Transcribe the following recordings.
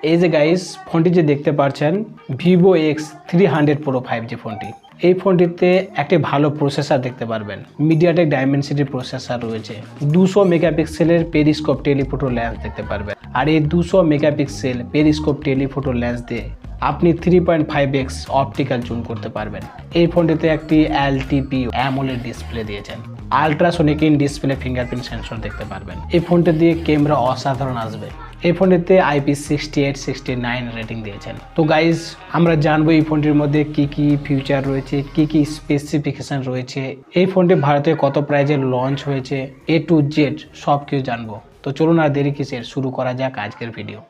এই যে গাইস ফোনটি যে দেখতে পাচ্ছেন ভিভো X300 Pro 5G ফোনটি। এই ফোনটিতে একটি ভালো প্রসেসর দেখতে পারবেন। মিডিয়াটেক ডাইমেনসিটি প্রসেসর রয়েছে। 200 মেগাপিক্সেলের পেরিস্কোপ টেলিফোটো লেন্স দেখতে পারবেন। আর এই 200 মেগাপিক্সেল পেরিস্কোপ টেলিফোটো লেন্স দিয়ে আপনি 3.5x অপটিক্যাল জুম করতে পারবেন। এই ফোনটিতে একটি LTPO অ্যামোলেড ডিসপ্লে দিয়েছেন। Ultrasonic in display fingerprint sensor দেখতে পারবেন। এই ফোনটি দিয়ে ক্যামেরা অসাধারণ আসবে। এই ফোনটিতে IP68/69 রেটিং দিয়েছেন। তো গাইজ আমরা জানবো এই ফোনটির মধ্যে কি কি ফিচার রয়েছে, কি কি স্পেসিফিকেশন রয়েছে, এই ফোনটি ভারতে কত প্রাইজে লঞ্চ হয়েছে, A to Z সব কিছু জানবো। তো চলুন আর দেরি কিসের, শুরু করা যাক আজকের ভিডিও।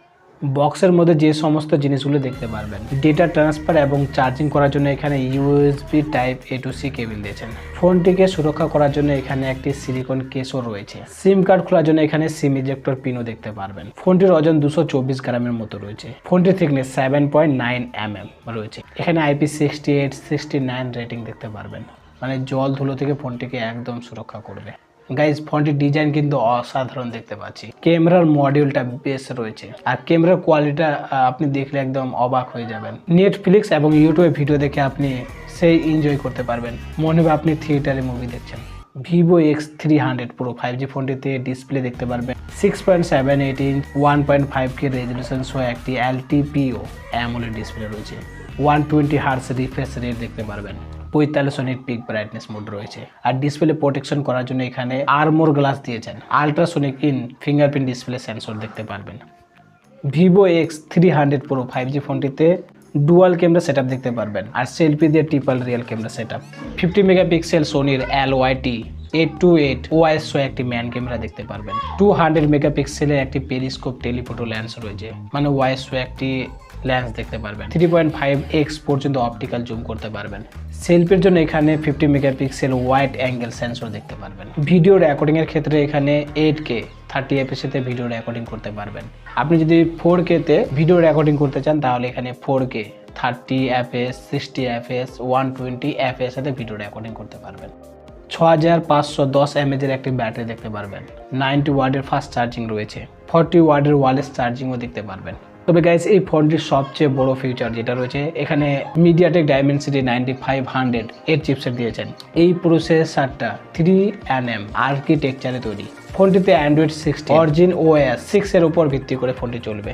বক্সের মধ্যে যে সমস্ত জিনিসগুলো দেখতে পারবেন, ডেটা ট্রান্সফার এবং চার্জিং করার জন্য এখানে USB type A to C কেবল দিয়েছেন। ফোনটিকে সুরক্ষা করার জন্য এখানে একটি সিলিকন কেসও রয়েছে। সিম কার্ড খোলার জন্য এখানে সিম ইজেক্টর পিনও দেখতে পারবেন। ফোনটির ওজন 224 গ্রামের মতো রয়েছে। ফোনটির থিকনেস 7.9 mm রয়েছে। এখানে IP68/69 রেটিং দেখতে পারবেন, মানে জল ধুলো থেকে ফোনটিকে একদম সুরক্ষা করবে। গাইজ ফোনটির ডিজাইন কিন্তু অসাধারণ দেখতে পাচ্ছি। ক্যামেরার মডিউলটা বেশ রয়েছে, আর ক্যামেরার কোয়ালিটিটা আপনি দেখলে একদম অবাক হয়ে যাবেন। নেটফ্লিক্স এবং ইউটিউবে ভিডিও দেখে আপনি সেই এনজয় করতে পারবেন, মনে হবে আপনি থিয়েটারে মুভি দেখছেন। ভিভো X300 Pro 5G ফোনটিতে ডিসপ্লে দেখতে পারবেন 6.78 ইঞ্চ 1.5K রেজলিউশন সহ একটি LTPO অ্যামোলেড ডিসপ্লে রয়েছে। 120 হার্টজ রিফ্রেশ রেট দেখতে পারবেন। 45 নিট পিক ব্রাইটনেস মোড রয়েছে। আর ডিসপ্লে প্রোটেকশন করার জন্য এখানে আর্মোর গ্লাস দিয়েছেন। Ultrasonic in fingerprint display sensor দেখতে পারবেন। ভিভো X300 Pro 5G ফোনটিতে ডুয়াল ক্যামেরা সেটআপ দেখতে পারবেন, আর সেলফি দিয়ে triple rear camera setup. 50 megapixel সোনির LYT 828 OIS একটি ম্যান ক্যামেরা দেখতে পারবেন। 200 মেগাপিক্সেলের একটি পেরিস্কোপ টেলিফোটো লেন্স রয়েছে, মানে OIS একটি লেন্স দেখতে পারবেন। 3.5x পর্যন্ত অপটিক্যাল জুম করতে পারবেন। সেলফির জন্য এখানে 50 মেগাপিক্সেল ওয়াইড অ্যাঙ্গেল সেন্সর দেখতে পারবেন। ভিডিও রেকর্ডিং এর ক্ষেত্রে এখানে 8K 30fps তে ভিডিও রেকর্ডিং করতে পারবেন। আপনি যদি 4K তে ভিডিও রেকর্ডিং করতে চান তাহলে এখানে 4K 30fps 60fps 120fps তে ভিডিও রেকর্ডিং করতে পারবেন। 6510 mAh এর একটি ব্যাটারি দেখতে পারবেন। 90 ওয়াটের ফাস্ট চার্জিং রয়েছে। 40 ওয়াটের ওয়্যারলেস চার্জিংও দেখতে পারবেন। তবে গাইস এই ফোনটির সবচেয়ে বড় ফিচার যেটা রয়েছে, এখানে মিডিয়াটেক ডাইমেনসিটি 9500 এর চিপসেট দিয়েছেন। এই প্রসেসরটা 3nm আর্কিটেকচারে তৈরি। ফোনটিতে অ্যান্ড্রয়েড 16 অরিজিন OS 6 এর উপর ভিত্তি করে ফোনটি চলবে।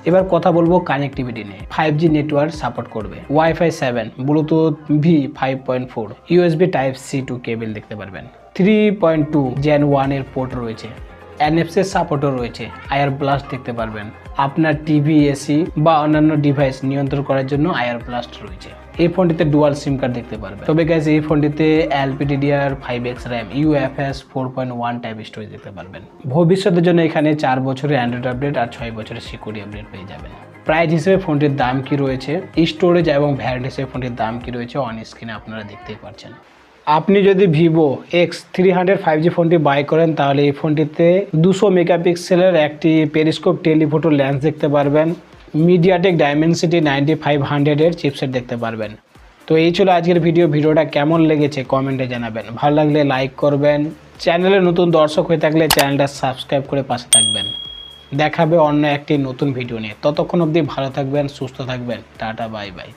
এবার কথা বলবো কানেক্টিভিটি নিয়ে। 5G নেটওয়ার্ক সাপোর্ট করবে। Wi-Fi 7, Bluetooth V5.4, USB type C to কেবল দেখতে পারবেন। 3.2 Gen 1 এর পোর্ট রয়েছে। NFC সাপোর্টও রয়েছে। আয়ার ব্লাস্ট দেখতে পারবেন। আপনার টিভি, এসি বা অন্যান্য ডিভাইস নিয়ন্ত্রণ করার জন্য আয়ার ব্লাস্ট রয়েছে। এই ফোনটিতে ডুয়াল সিম কার্ড দেখতে পারবেন। তবে গাইস এই ফোনটিতে LPDDR5X RAM, UFS 4.1 type storage দেখতে পারবেন। ভবিষ্যতের জন্য এখানে 4 বছরের অ্যান্ড্রয়েড আপডেট আর 6 বছরের সিকিউরিটি আপডেট পেয়ে যাবেন। প্রাইস হিসেবে ফোনটির দাম কি রয়েছে, স্টোরেজ এবং ভ্যারিয়েন্ট হিসেবে ফোনটির দাম কি রয়েছে অন স্ক্রিনে আপনারা দেখতেই পাচ্ছেন। আপনি যদি ভিভো X300 5G ফোনটি বাই করেন তাহলে এই ফোনটিতে 200 মেগাপিক্সেলের একটি পেরিস্কোপ টেলিফোটো লেন্স দেখতে পারবেন। মিডিয়াটেক ডাইমেনসিটি 9500 এর চিপসেট দেখতে পারবেন। তো এই ছিল আজকের ভিডিওটা কেমন লেগেছে কমেন্টে জানাবেন। ভালো লাগলে লাইক করবেন। চ্যানেলে নতুন দর্শক হয়ে থাকলে চ্যানেলটা সাবস্ক্রাইব করে পাশে থাকবেন। দেখাবে অন্য একটি নতুন ভিডিও নিয়ে। ততক্ষণ অবধি ভালো থাকবেন, সুস্থ থাকবেন। Tata, bye bye.